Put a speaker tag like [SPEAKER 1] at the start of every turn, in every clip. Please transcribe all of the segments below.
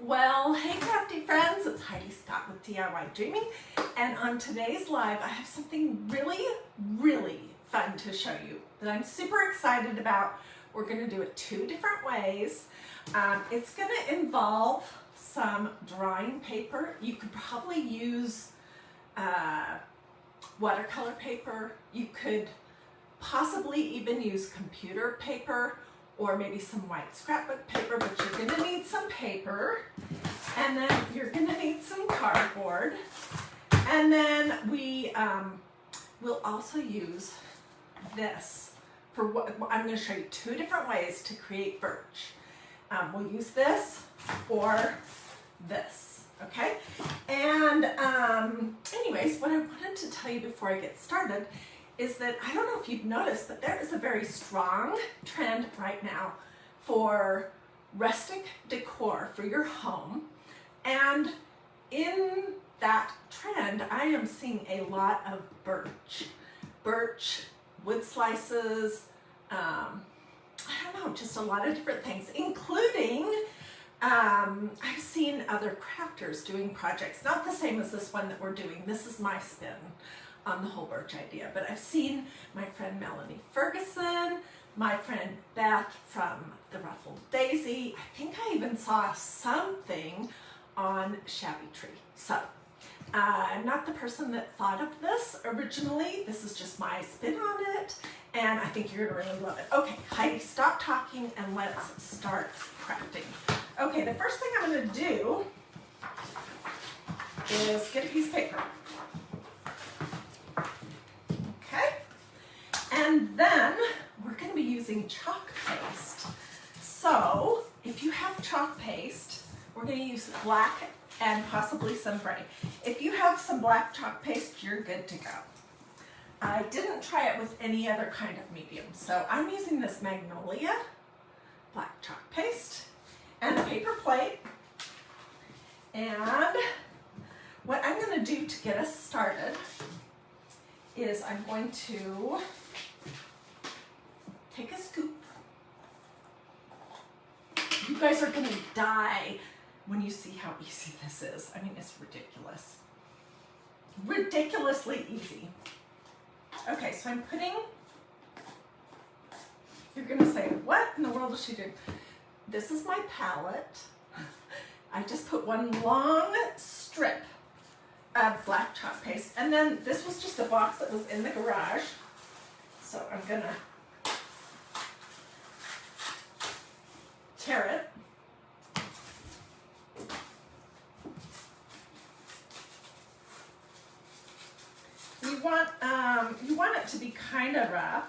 [SPEAKER 1] Well, hey crafty friends, it's Heidi Scott with DIY Dreaming, and on today's live I have something really fun to show you that I'm super excited about. We're going to do it two different ways. It's going to involve some drawing paper. You could probably use watercolor paper. You could possibly even use computer paper or maybe some white scrapbook paper, but you're going to need some paper, and then you're going to need some cardboard, and then we will also use this for what I'm going to show you two different ways to create birch. We'll use this or this, okay? And anyways, what I wanted to tell you before I get started is that I don't know if you've noticed, but there is a very strong trend right now for rustic decor for your home. And in that trend, I am seeing a lot of birch, wood slices, I don't know, just a lot of different things, including I've seen other crafters doing projects, not the same as this one that we're doing. This is my spin on the whole birch idea, but I've seen my friend Melanie Ferguson, my friend Beth from the Ruffled Daisy. I think I even saw something on Shabby Tree. So I'm not the person that thought of this originally. This is just my spin on it, and I think you're gonna really love it. Okay, Heidi, stop talking and let's start crafting. Okay, the first thing I'm gonna do is get a piece of paper. And then we're going to be using chalk paste. So if you have chalk paste, we're going to use black and possibly some gray. If you have some black chalk paste, you're good to go. I didn't try it with any other kind of medium, so I'm using this Magnolia black chalk paste and a paper plate. And what I'm going to do to get us started is I'm going to take a scoop. You guys are going to die when you see how easy this is. I mean, it's ridiculous. Ridiculously easy. Okay, so I'm putting, you're going to say, what in the world is she doing? This is my palette. I just put one long strip of black chalk paste, and then this was just a box that was in the garage, so I'm gonna tear it. You want it to be kind of rough,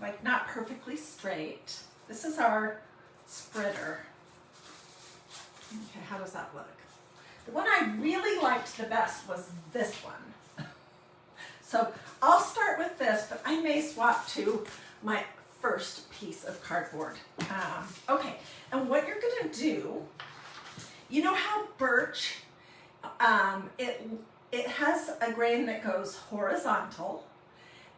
[SPEAKER 1] like not perfectly straight. This is our spreader. Okay, how does that look? The one I really liked the best was this one. So I'll start with this, but I may swap to my first piece of cardboard. Okay, and what you're gonna do, you know how birch, it has a grain that goes horizontal,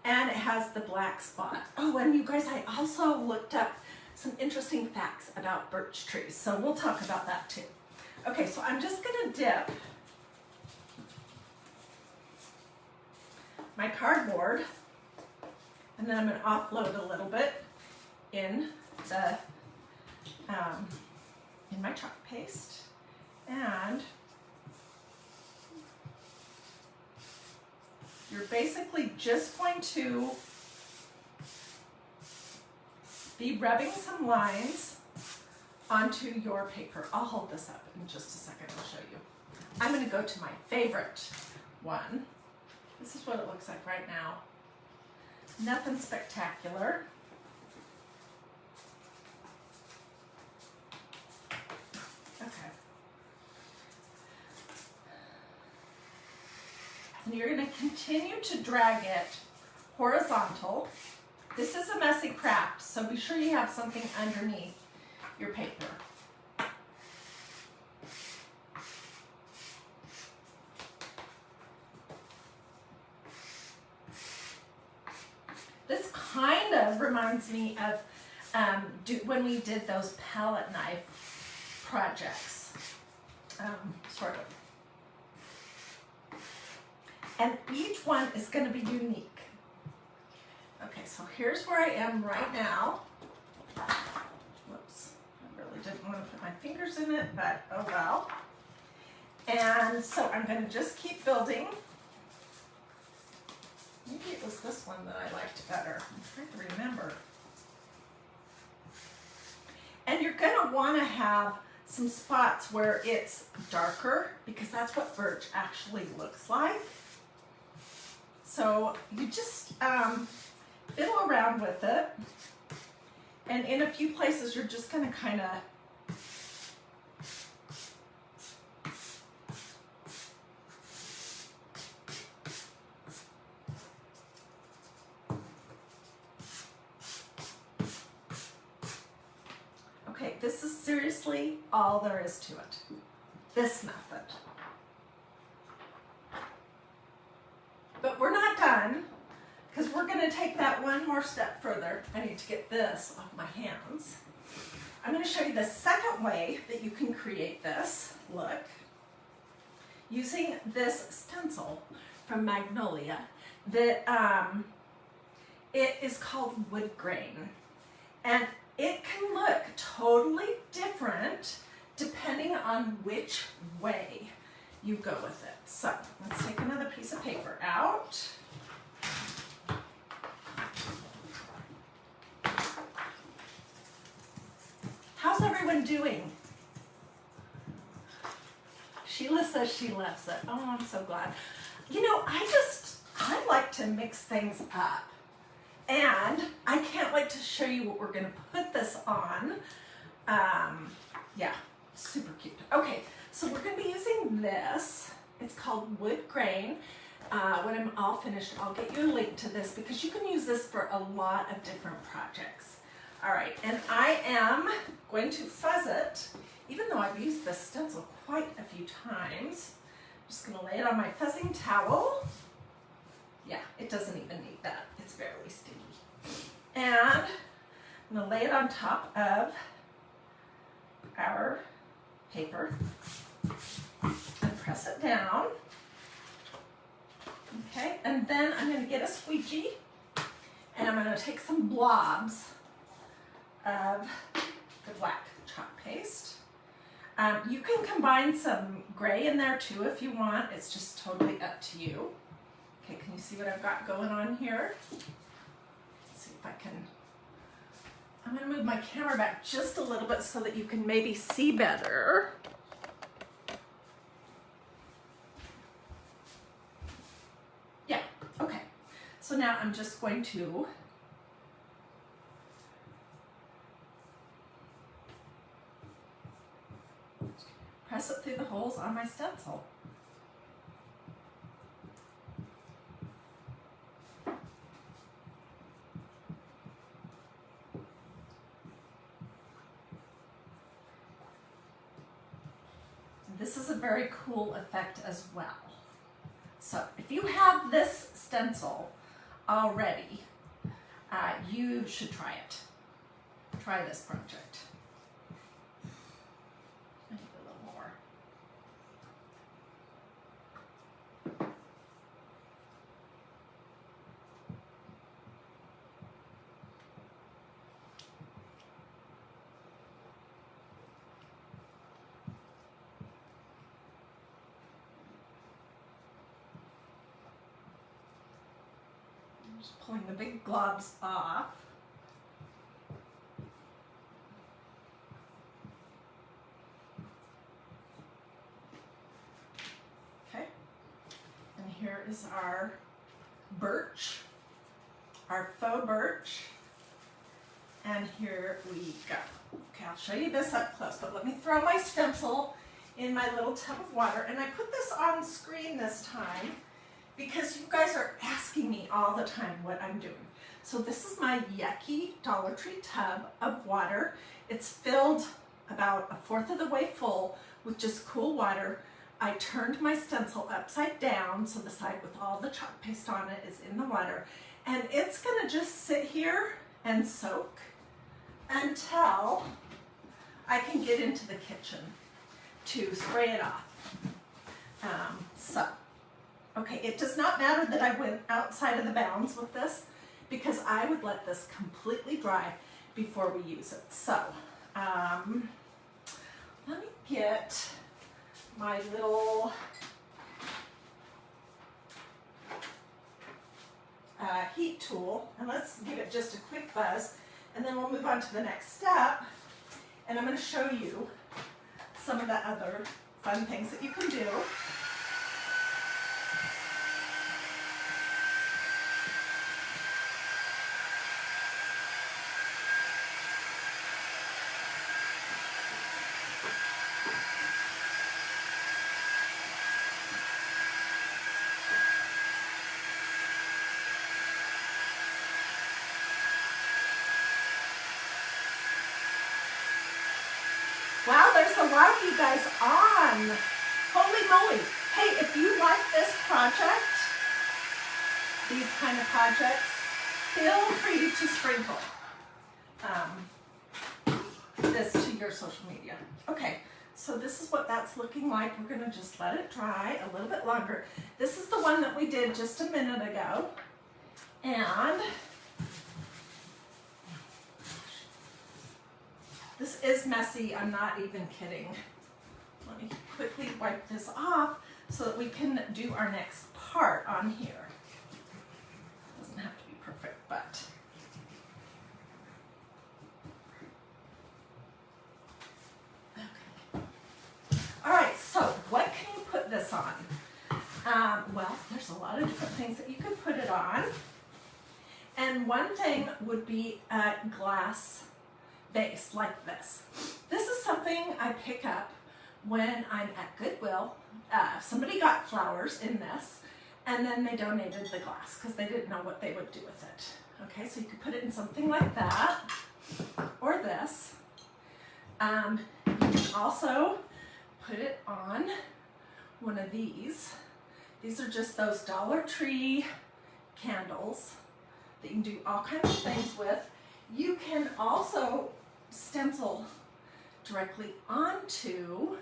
[SPEAKER 1] and it has the black spot. Oh, and you guys, I also looked up some interesting facts about birch trees, so we'll talk about that too. Okay, so I'm just gonna dip my cardboard, and then I'm gonna offload a little bit in the in my chalk paste, and you're basically just going to be rubbing some lines onto your paper. I'll hold this up in just a second, I'll show you. I'm gonna go to my favorite one. This is what it looks like right now. Nothing spectacular. Okay. And you're gonna continue to drag it horizontal. This is a messy craft, so be sure you have something underneath your paper. This kind of reminds me of when we did those palette knife projects, sort of. And each one is going to be unique. Okay, so here's where I am right now. Whoops, I really didn't want to put my fingers in it, but oh well. And so I'm going to just keep building. Maybe it was this one that I liked better. I'm trying to remember. And you're going to want to have some spots where it's darker because that's what birch actually looks like. So you just fiddle around with it. And in a few places, you're just going to kind of okay, this is seriously all there is to it. This method. But we're not done, because we're going to take that one more step further. I need to get this off my hands. I'm going to show you the second way that you can create this look using this stencil from Magnolia that it is called wood grain. And it can look totally different depending on which way you go with it. So let's take another piece of paper out. How's everyone doing? Sheila says she loves it. Oh, I'm so glad. You know, I like to mix things up. And I can't wait to show you what we're going to put this on. Yeah, super cute. Okay, so we're going to be using this. It's called wood grain. When I'm all finished, I'll get you a link to this because you can use this for a lot of different projects. All right, and I am going to fuzz it, even though I've used this stencil quite a few times. I'm just going to lay it on my fuzzing towel. Yeah, it doesn't even need that. It's barely sticky. And I'm going to lay it on top of our paper and press it down. Okay, and then I'm going to get a squeegee and I'm going to take some blobs of the black chalk paste. You can combine some gray in there too if you want. It's just totally up to you. Okay, can you see what I've got going on here? Let's see if I can. I'm going to move my camera back just a little bit so that you can maybe see better. Yeah, okay. So now I'm just going to press it through the holes on my stencil. This is a very cool effect as well. So if you have this stencil already, you should try it. Try this project. I need a little more. Just pulling the big globs off. Okay, and here is our birch, our faux birch, and here we go. Okay, I'll show you this up close, but let me throw my stencil in my little tub of water, and I put this on screen this time because you guys are asking me all the time what I'm doing. So this is my yucky Dollar Tree tub of water. It's filled about 1/4 of the way full with just cool water. I turned my stencil upside down so the side with all the chalk paste on it is in the water. And it's gonna just sit here and soak until I can get into the kitchen to spray it off. Okay, it does not matter that I went outside of the bounds with this, because I would let this completely dry before we use it. So, let me get my little heat tool, and let's give it just a quick buzz, and then we'll move on to the next step, and I'm going to show you some of the other fun things that you can do. Wow, there's a lot of you guys on. Holy moly. Hey, if you like this project, these kind of projects, feel free to sprinkle this to your social media. Okay, so this is what that's looking like. We're gonna just let it dry a little bit longer. This is the one that we did just a minute ago. And this is messy, I'm not even kidding. Let me quickly wipe this off so that we can do our next part on here. Doesn't have to be perfect, but. Okay. All right, so what can you put this on? Well, there's a lot of different things that you could put it on. And one thing would be a glass vase like this. This is something I pick up when I'm at Goodwill. Somebody got flowers in this, and then they donated the glass because they didn't know what they would do with it. Okay, so you could put it in something like that, or this. You can also put it on one of these. These are just those Dollar Tree candles that you can do all kinds of things with. You can also stencil directly onto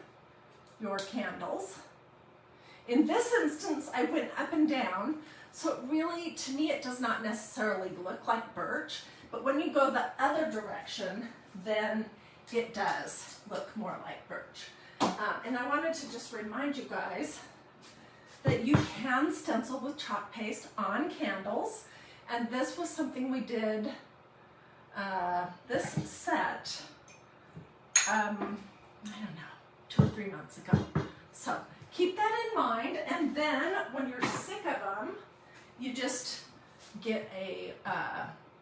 [SPEAKER 1] your candles. In this instance, I went up and down, so it really, to me, it does not necessarily look like birch, but when you go the other direction, then it does look more like birch. And I wanted to just remind you guys that you can stencil with chalk paste on candles, and this was something we did this set, I don't know, 2 or 3 months ago. So keep that in mind, and then when you're sick of them, you just get a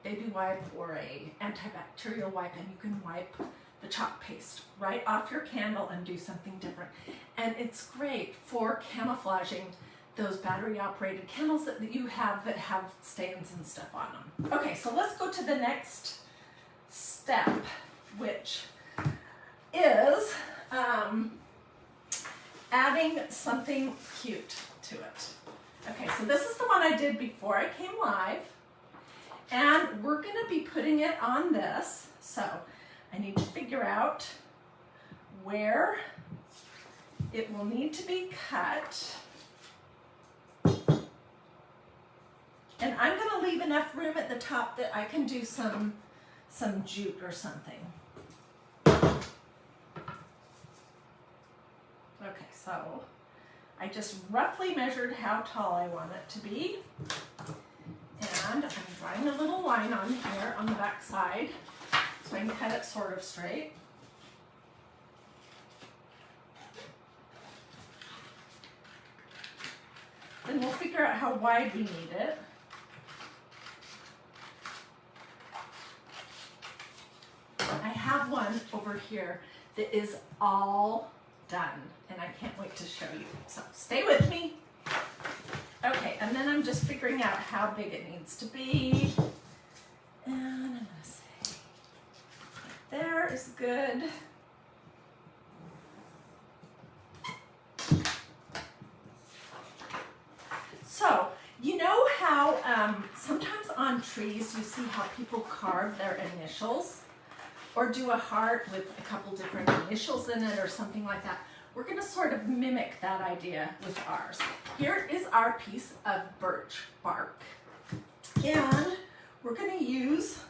[SPEAKER 1] baby wipe or a antibacterial wipe, and you can wipe the chalk paste right off your candle and do something different. And it's great for camouflaging those battery operated candles that you have that have stains and stuff on them. Okay, so let's go to the next step, which is adding something cute to it. Okay, so this is the one I did before I came live, and we're gonna be putting it on this. So I need to figure out where it will need to be cut. And I'm going to leave enough room at the top that I can do some jute or something. Okay, so I just roughly measured how tall I want it to be. And I'm drawing a little line on here on the back side so I can cut it sort of straight. Then we'll figure out how wide we need it. I have one over here that is all done, and I can't wait to show you. So stay with me. Okay, and then I'm just figuring out how big it needs to be. And I'm gonna say, there is good. So, you know how sometimes on trees you see how people carve their initials? or do a heart with a couple different initials in it or something like that. We're going to sort of mimic that idea with ours. Here is our piece of birch bark. And we're going to use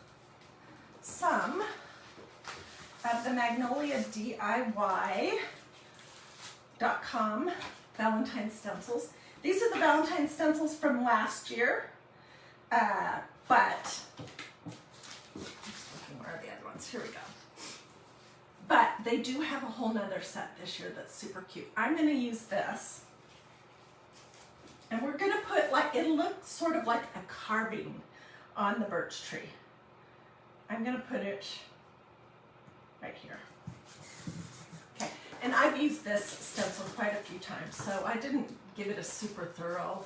[SPEAKER 1] some of the Magnolia DIY.com Valentine stencils. These are the Valentine stencils from last year, but where are the other ones? Here we go. But they do have a whole nother set this year that's super cute. I'm going to use this, and we're going to put, like, it looks sort of like a carving on the birch tree. I'm going to put it right here. Okay, and I've used this stencil quite a few times, so I didn't give it a super thorough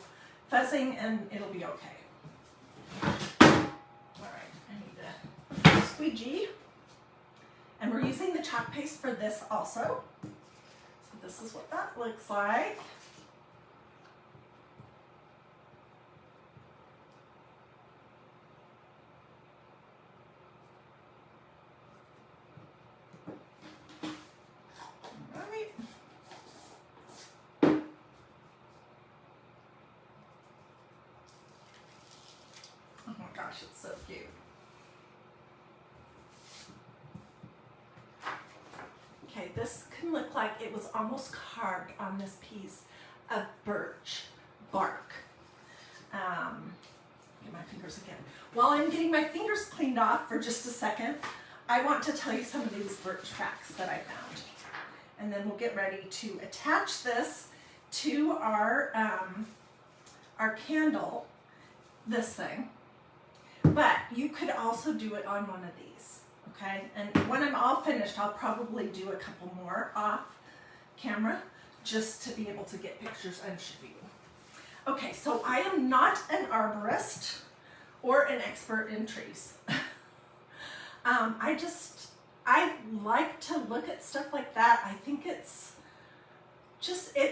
[SPEAKER 1] fuzzing, and it'll be okay. All right, I need a squeegee. And we're using the chalk paste for this also. So this is what that looks like. All right. Oh my gosh, it's so cute. Okay, this can look like it was almost carved on this piece of birch bark. Get my fingers again. While I'm getting my fingers cleaned off for just a second, I want to tell you some of these birch facts that I found. And then we'll get ready to attach this to our candle, this thing. But you could also do it on one of these. Okay, and when I'm all finished, I'll probably do a couple more off camera just to be able to get pictures and show you. Okay, so I am not an arborist or an expert in trees. I like to look at stuff like that. I think it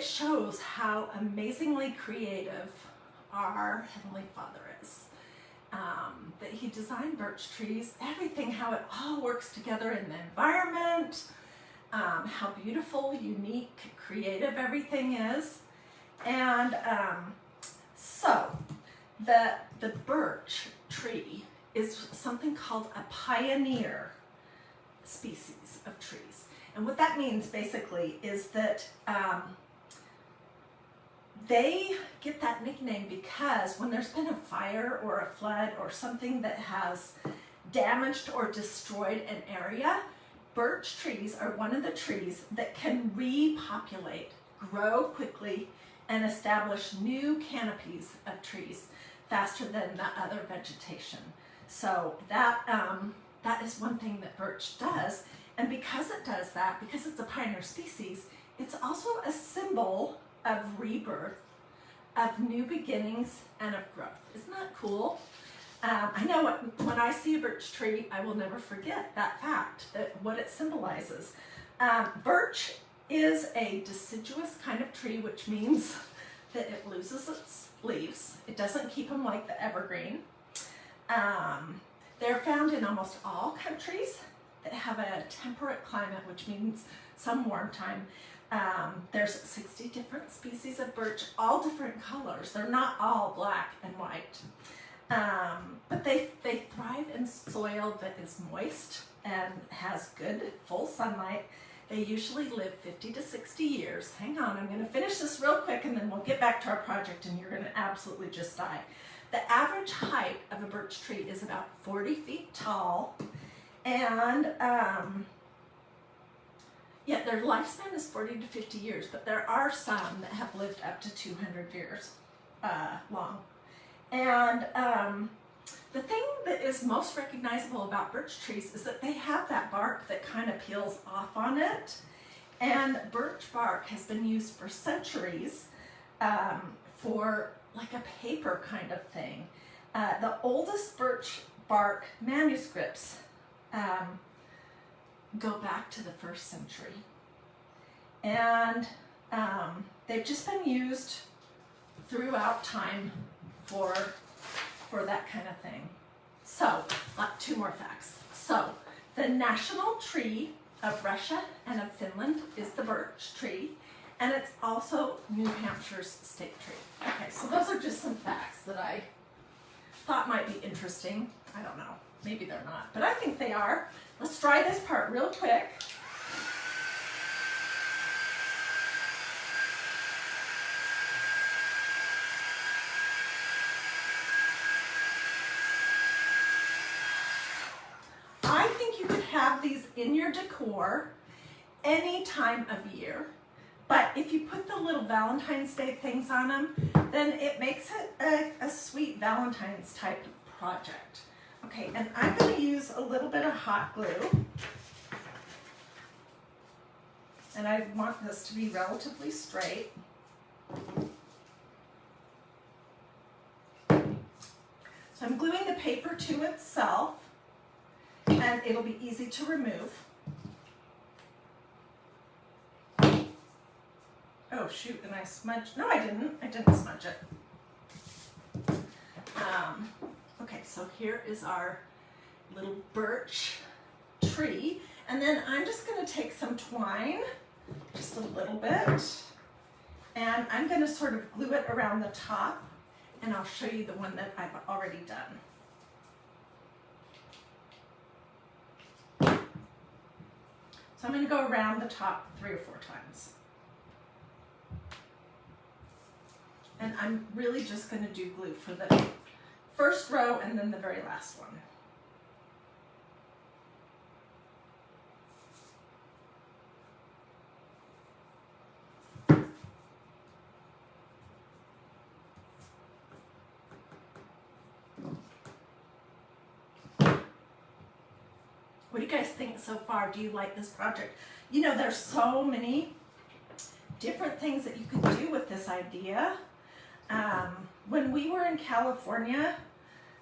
[SPEAKER 1] shows how amazingly creative our Heavenly Father is. That he designed birch trees, everything, how it all works together in the environment, how beautiful, unique, creative everything is. And so the birch tree is something called a pioneer species of trees. And what that means basically is that they get that nickname because when there's been a fire or a flood or something that has damaged or destroyed an area, birch trees are one of the trees that can repopulate, grow quickly, and establish new canopies of trees faster than the other vegetation. So that is one thing that birch does. And because it does that, because it's a pioneer species, it's also a symbol of rebirth, of new beginnings, and of growth. Isn't that cool? I know when I see a birch tree, I will never forget that fact, that what it symbolizes. Birch is a deciduous kind of tree, which means that it loses its leaves. It doesn't keep them like the evergreen. They're found in almost all countries that have a temperate climate, which means some warm time. There's 60 different species of birch, all different colors. They're not all black and white. But they thrive in soil that is moist and has good full sunlight. They usually live 50 to 60 years. Hang on, I'm going to finish this real quick and then we'll get back to our project and you're going to absolutely just die. The average height of a birch tree is about 40 feet tall, and yet their lifespan is 40 to 50 years, but there are some that have lived up to 200 years long. And the thing that is most recognizable about birch trees is that they have that bark that kind of peels off on it. And birch bark has been used for centuries for like a paper kind of thing. The oldest birch bark manuscripts go back to the 1st century. And they've just been used throughout time for that kind of thing. So, 2 more facts. So, The national tree of Russia and of Finland is the birch tree, and it's also New Hampshire's state tree. Okay, so those are just some facts that I thought might be interesting. I don't know, maybe they're not, but I think they are. Let's dry this part real quick. I think you could have these in your decor any time of year, but if you put the little Valentine's Day things on them, then it makes it a sweet Valentine's type of project. Okay, and I'm going to use a little bit of hot glue, and I want this to be relatively straight. So I'm gluing the paper to itself, and it'll be easy to remove. Oh shoot, and I smudged, no I didn't smudge it. Okay, so here is our little birch tree, and then I'm just going to take some twine, just a little bit, and I'm going to sort of glue it around the top, and I'll show you the one that I've already done. So I'm going to go around the top 3 or 4 times. And I'm really just going to do glue for the first row and then the very last one. What do you guys think so far? Do you like this project? You know, there's so many different things that you can do with this idea. When we were in California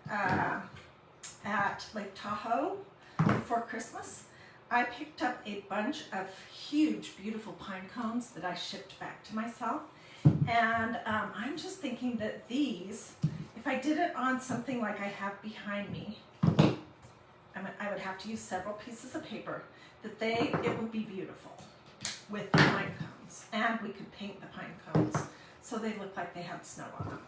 [SPEAKER 1] at Lake Tahoe before Christmas, I picked up a bunch of huge, beautiful pine cones that I shipped back to myself. And I'm just thinking that these, if I did it on something like I have behind me, I would have to use several pieces of paper, that it would be beautiful with the pine cones. And we could paint the pine cones so they look like they had snow on them.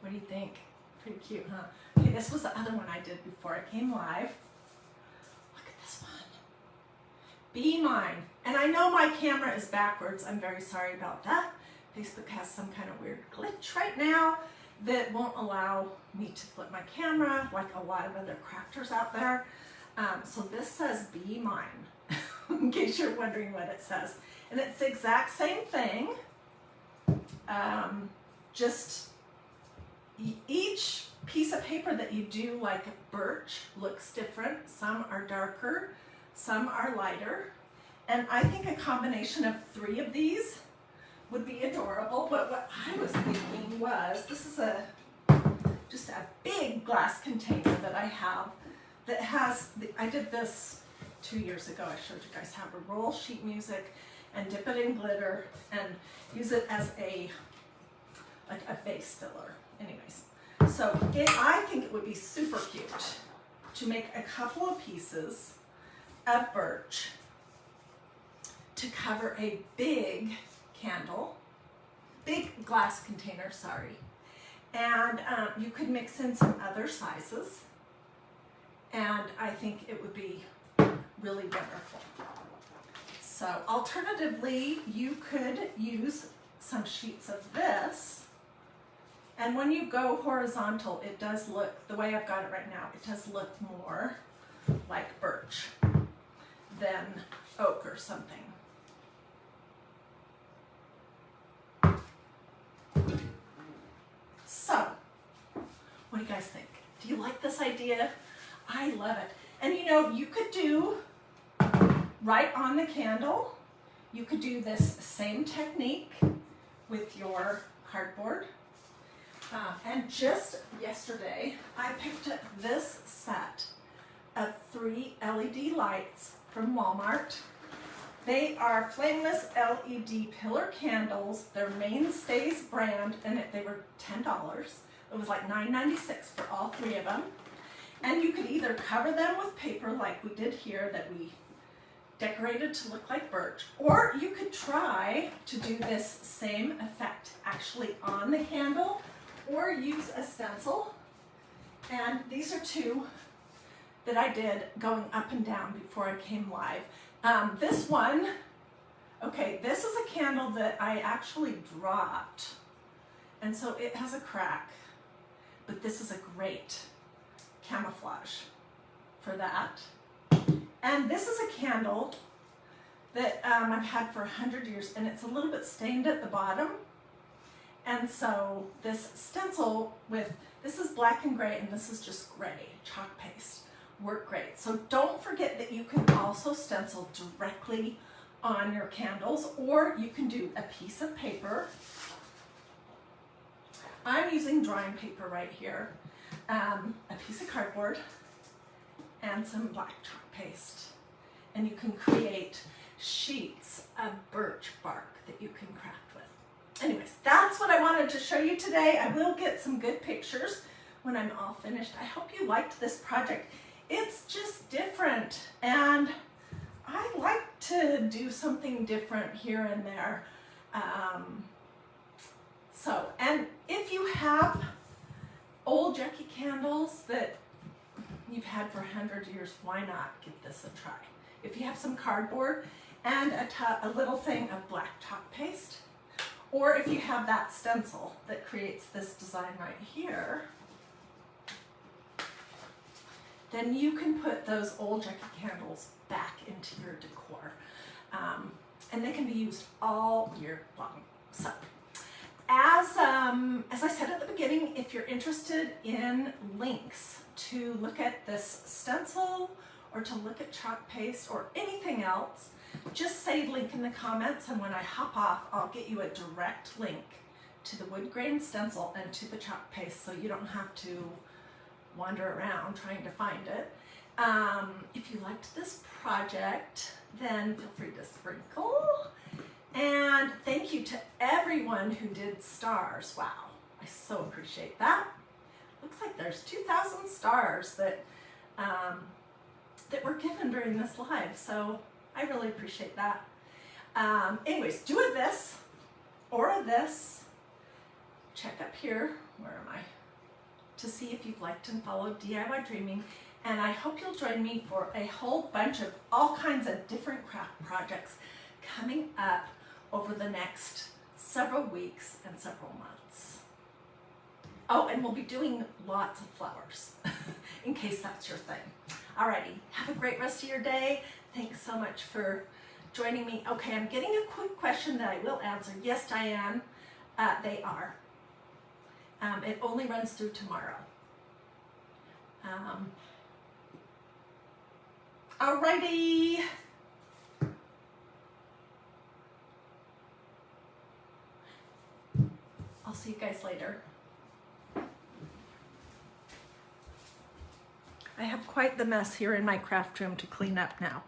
[SPEAKER 1] What do you think? Pretty cute, huh? Okay, this was the other one I did before I came live. Look at this one. Be Mine. And I know my camera is backwards. I'm very sorry about that. Facebook has some kind of weird glitch right now that won't allow me to flip my camera like a lot of other crafters out there. So this says Be Mine, in case you're wondering what it says. And it's the exact same thing, just each piece of paper that you do like birch looks different. Some are darker, some are lighter. And I think a combination of 3 of these would be adorable, but what I was thinking was, this is just a big glass container that I have that has, I did this 2 years ago. I showed you guys how to roll sheet music and dip it in glitter and use it as like a vase filler. Anyways, so I think it would be super cute to make a couple of pieces of birch to cover a big candle, big glass container, sorry. And you could mix in some other sizes, and I think it would be really wonderful. So alternatively, you could use some sheets of this, and when you go horizontal, it does look, the way I've got it right now, it does look more like birch than oak or something. So, what do you guys think? Do you like this idea? I love it. And you know, you could do, right on the candle, you could do this same technique with your cardboard. And just yesterday, I picked up this set of 3 LED lights from Walmart. They are flameless LED pillar candles. They're Mainstays brand, and they were $10. It was like $9.96 for all 3 of them. And you could either cover them with paper like we did here that we decorated to look like birch, or you could try to do this same effect actually on the handle, or use a stencil. And these are 2 that I did going up and down before I came live. This one, okay, this is a candle that I actually dropped, and so it has a crack, but this is a great camouflage for that. And this is a candle that I've had for 100 years, and it's a little bit stained at the bottom. And so this stencil with, this is black and gray, and this is just gray, chalk paste, work great. So don't forget that you can also stencil directly on your candles, or you can do a piece of paper. I'm using drawing paper right here, a piece of cardboard, and some black chalk paste. And you can create sheets of birch bark that you can craft with. Anyways, that's what I wanted to show you today. I will get some good pictures when I'm all finished. I hope you liked this project. It's just different, and I like to do something different here and there. And if you have old junky candles that you've had for 100 years, why not give this a try? If you have some cardboard and a little thing of black chalk paste, or if you have that stencil that creates this design right here, then you can put those old junky candles back into your decor. And they can be used all year long. So, as I said at the beginning, if you're interested in links to look at this stencil or to look at chalk paste or anything else, just say link in the comments, and when I hop off, I'll get you a direct link to the wood grain stencil and to the chalk paste, so you don't have to wander around trying to find it. If you liked this project, then feel free to sprinkle. And thank you to everyone who did stars. Wow, I so appreciate that. Looks like there's 2,000 stars that were given during this live, so I really appreciate that. Anyways, do a this or a this. Check up here, where am I? To see if you've liked and followed DIY Dreaming. And I hope you'll join me for a whole bunch of all kinds of different craft projects coming up over the next several weeks and several months. Oh, and we'll be doing lots of flowers, in case that's your thing. Alrighty, have a great rest of your day. Thanks so much for joining me. Okay, I'm getting a quick question that I will answer. Yes, Diane, they are. It only runs through tomorrow. Alrighty. I'll see you guys later. I have quite the mess here in my craft room to clean up now.